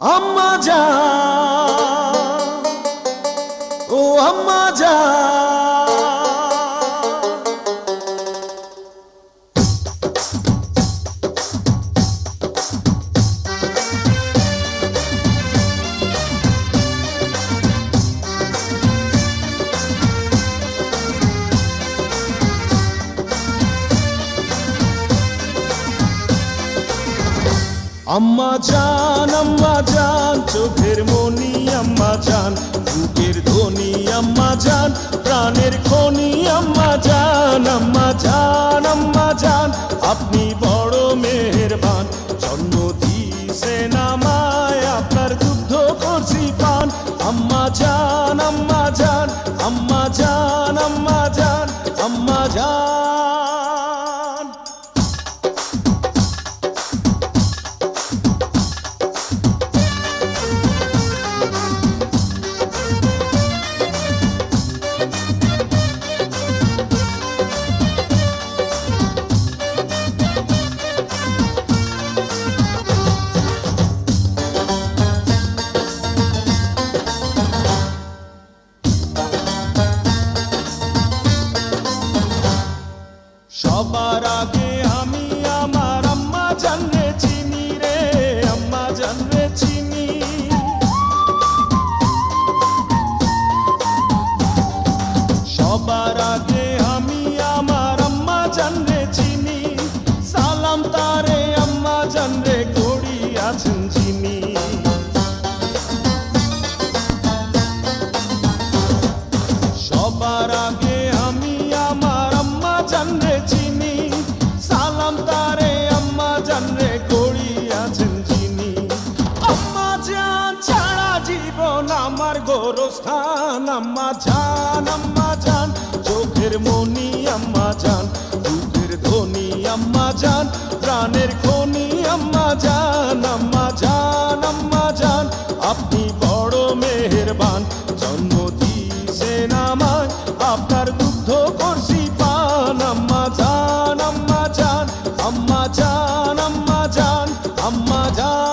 আম্মা জান, ও আম্মা জান, আম্মা জান চোখের মনি আম্মা জান, বুকের ধ্বনি আম্মা জান, প্রাণের খনি আম্মা জান। আম্মা জান, আম্মা জান, আপনি বড় মেহেরবান, জন্ম দিয়েছেন আমায়, আপনার দুগ্ধ করছি পান। আম্মা জান, আম্মা জান, আম্মা জান, আম্মা জান, আম্মা জান। সবার আগে আমি আমার আম্মা জানরে চিনি রে, আম্মা জানরে চিনি। সবার আগে আমি আমার আম্মা জানরে চিনি, সালাম তারে আম্মা জানরে করি আছেন যিনি। সবার আগে আমি আমার আম্মা জানরে চিনি, সালাম তারে আম্মা জানরে করি আছেন যিনি। আম্মা জান ছাড়া জীবন আমার গোরস্থান। আম্মা জান চোখের মনি আম্মা জান, বুকের ধ্বনি আম্মা জান, প্রাণের খনি আম্মা জান। আম্মা জান, আম্মা জান, আপনি বড় মেহেরবান, জন্ম দিয়েছেন আমায়, আপনার দুগ্ধ করছি পান। আম্মা জান, আম্মা জান, আম্মা জান, আম্মা জান, আম্মা জান।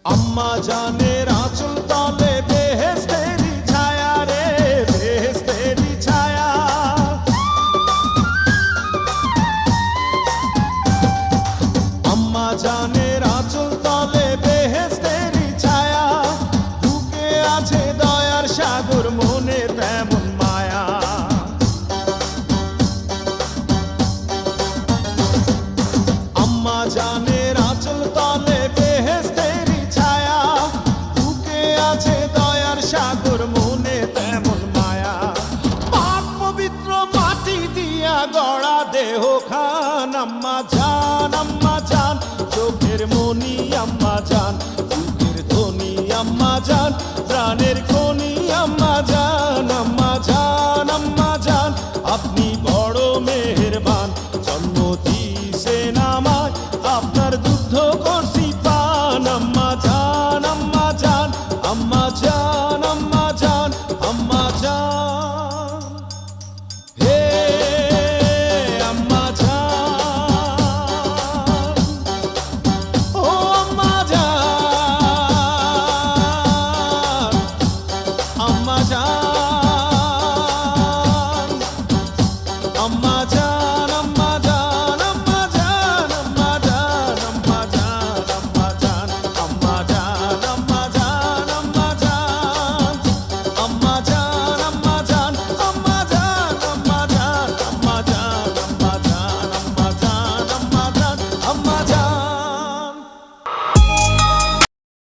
আম্মা জানের আঁচল তলে বেহেশতেরি ছায়া রে, বেহেশতেরি ছায়া। আম্মা জানের আঁচল তলে বেহেশতেরি ছায়া, বুকে আছে দয়ার সাগর, মনে তেমন মায়া। আম্মা জানের আঁচল তলে বেহেশতেরি ছায়া, বুকে আছে দয়ার সাগর, মনে তেমন মায়া। পাক পবিত্র মাটি দিয়া গড়া দেহ খান। আম্মা জান চোখের মনি আম্মা জান, বুকের ধ্বনি আম্মা জান, প্রাণের খনি